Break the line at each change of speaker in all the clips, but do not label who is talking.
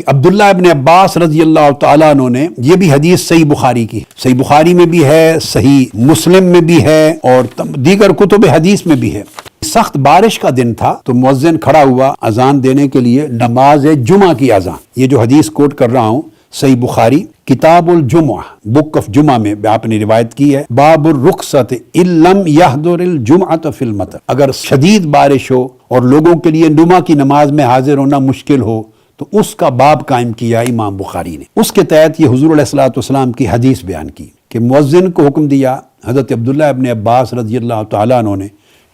کہ عبداللہ ابن عباس رضی اللہ تعالیٰ عنہ نے، یہ بھی حدیث صحیح بخاری کی، صحیح بخاری میں بھی ہے، صحیح مسلم میں بھی ہے، اور دیگر کتب حدیث میں بھی ہے۔ سخت بارش کا دن تھا تو مؤذن کھڑا ہوا اذان دینے کے لیے، نماز جمعہ کی اذان۔ یہ جو حدیث کوٹ کر رہا ہوں صحیح بخاری کتاب الجمعہ، بک آف جمعہ میں آپ نے روایت کی ہے، باب الرخصت ان لم یحضر الجمعۃ فی المطر۔ اگر شدید بارش ہو اور لوگوں کے لیے جمعہ کی نماز میں حاضر ہونا مشکل ہو تو اس کا باب قائم کیا امام بخاری نے۔ اس کے تحت یہ حضور علیہ الصلوۃ والسلام کی حدیث بیان کی کہ مؤذن کو حکم دیا حضرت عبداللہ ابن عباس رضی اللہ تعالیٰ عنہ نے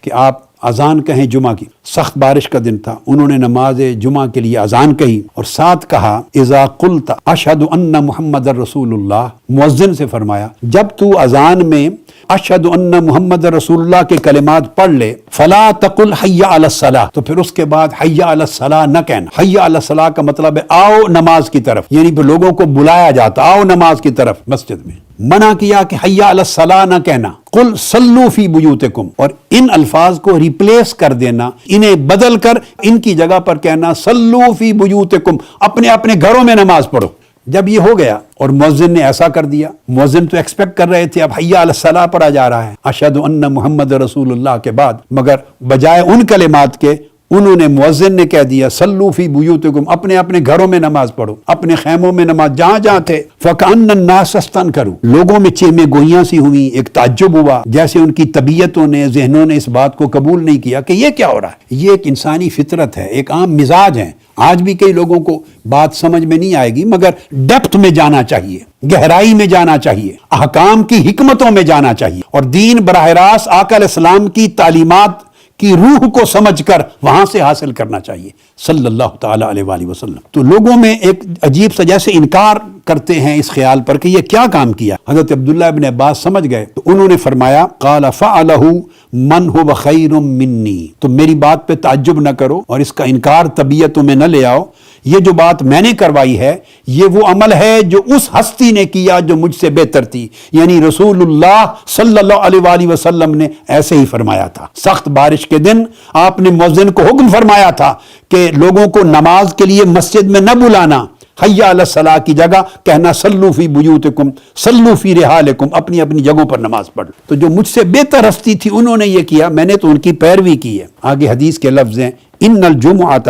کہ آپ اذان کہیں جمعہ کی۔ سخت بارش کا دن تھا، انہوں نے نماز جمعہ کے لیے اذان کہی اور ساتھ کہا اذا قلت اشہد ان محمد رسول اللہ، مؤذن سے فرمایا جب تو اذان میں اشہد ان محمد رسول اللہ کے کلمات پڑھ لے، فلا تقل حی علی الصلاۃ، تو پھر اس کے بعد حی علی الصلاۃ نہ کہنا۔ حی علی الصلاۃ کا مطلب ہے آؤ نماز کی طرف، یعنی پھر لوگوں کو بلایا جاتا آؤ نماز کی طرف مسجد میں۔ منع کیا کہ حی علی الصلاۃ نہ کہنا، قل صلوا فی بیوتکم، اور ان الفاظ کو ریپلیس کر دینا، انہیں بدل کر ان کی جگہ پر کہنا صلوا فی بیوتکم، اپنے اپنے گھروں میں نماز پڑھو۔ جب یہ ہو گیا اور مؤذن نے ایسا کر دیا، مؤذن تو ایکسپیکٹ کر رہے تھے اب حی علی الصلاۃ پڑھا جا رہا ہے اشہد ان محمد رسول اللہ کے بعد، مگر بجائے ان کلمات کے انہوں نے مؤذن نے کہہ دیا صلوا فی بیوتکم، اپنے اپنے گھروں میں نماز پڑھو، اپنے خیموں میں نماز جہاں جہاں تھے۔ فکأن الناس استنکروا، لوگوں میں چیمیں گوئیاں سی ہوئیں، ایک تعجب ہوا، جیسے ان کی طبیعتوں نے ذہنوں نے اس بات کو قبول نہیں کیا کہ یہ کیا ہو رہا ہے۔ یہ ایک انسانی فطرت ہے، ایک عام مزاج ہے۔ آج بھی کئی لوگوں کو بات سمجھ میں نہیں آئے گی، مگر ڈیپتھ میں جانا چاہیے، گہرائی میں جانا چاہیے، احکام کی حکمتوں میں جانا چاہیے، اور دین براہ راست آقا علیہ السلام کی تعلیمات کی روح کو سمجھ کر وہاں سے حاصل کرنا چاہیے صلی اللہ تعالیٰ علیہ وآلہ وسلم۔ تو لوگوں میں ایک عجیب سا جیسے انکار کرتے ہیں اس خیال پر کہ یہ کیا کام کیا۔ حضرت عبداللہ ابن عباس سمجھ گئے تو انہوں نے فرمایا قال فعلہ من هو خیر منی، تو میری بات پہ تعجب نہ کرو اور اس کا انکار طبیعتوں میں نہ لے آؤ، یہ جو بات میں نے کروائی ہے یہ وہ عمل ہے جو اس ہستی نے کیا جو مجھ سے بہتر تھی، یعنی رسول اللہ صلی اللہ علیہ وآلہ وسلم نے ایسے ہی فرمایا تھا۔ سخت بارش کے دن آپ نے مؤذن کو حکم فرمایا تھا کہ لوگوں کو نماز کے لیے مسجد میں نہ بلانا، حی علی الصلاۃ کی جگہ کہنا صلوا فی بیوتکم صلوا فی رحالکم، اپنی اپنی جگہوں پر نماز پڑھ۔ تو جو مجھ سے بہتر ہستی تھی انہوں نے یہ کیا، میں نے تو ان کی پیروی کی ہے۔ آگے حدیث کے لفظ ہیں ان الجمعۃ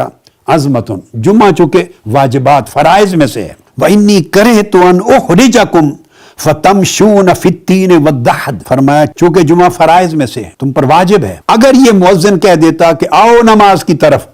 عظمۃ، جمعہ چونکہ واجبات فرائض میں سے ہے، وانی کرہت ان اخرجکم فتمشون فی التین والدحد، فرمایا چونکہ جمعہ فرائض میں سے ہے تم پر واجب ہے۔ اگر یہ مؤذن کہہ دیتا کہ آؤ نماز کی طرف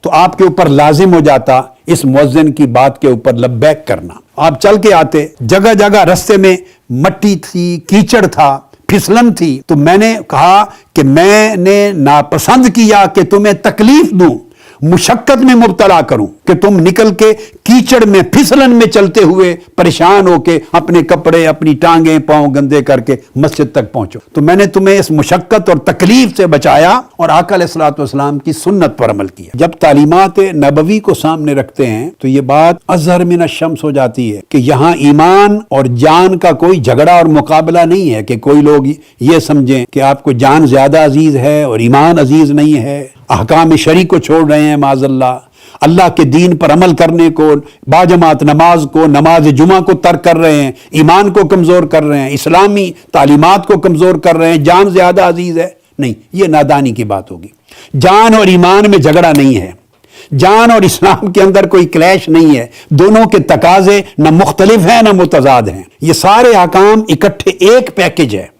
تو آپ کے اوپر لازم ہو جاتا اس مؤذن کی بات کے اوپر لبیک کرنا۔ آپ چل کے آتے، جگہ جگہ رستے میں مٹی تھی، کیچڑ تھا، پھسلن تھی، تو میں نے کہا کہ میں نے ناپسند کیا کہ تمہیں تکلیف دوں، مشقت میں مبتلا کروں کہ تم نکل کے کیچڑ میں پھسلن میں چلتے ہوئے پریشان ہو کے اپنے کپڑے اپنی ٹانگیں پاؤں گندے کر کے مسجد تک پہنچو، تو میں نے تمہیں اس مشقت اور تکلیف سے بچایا اور آقا علیہ الصلوۃ والسلام کی سنت پر عمل کیا۔ جب تعلیمات نبوی کو سامنے رکھتے ہیں تو یہ بات اظہر من الشمس ہو جاتی ہے کہ یہاں ایمان اور جان کا کوئی جھگڑا اور مقابلہ نہیں ہے کہ کوئی لوگ یہ سمجھیں کہ آپ کو جان زیادہ عزیز ہے اور ایمان عزیز نہیں ہے، احکام شرعی کو چھوڑ رہے ہیں معاذ اللہ کے دین پر عمل کرنے کو، باجماعت نماز کو، نماز جمعہ کو ترک کر رہے ہیں، ایمان کو کمزور کر رہے ہیں، اسلامی تعلیمات کو کمزور کر رہے ہیں، جان زیادہ عزیز ہے۔ نہیں، یہ نادانی کی بات ہوگی۔ جان اور ایمان میں جھگڑا نہیں ہے، جان اور اسلام کے اندر کوئی کلیش نہیں ہے، دونوں کے تقاضے نہ مختلف ہیں نہ متضاد ہیں، یہ سارے احکام اکٹھے ایک پیکج ہے۔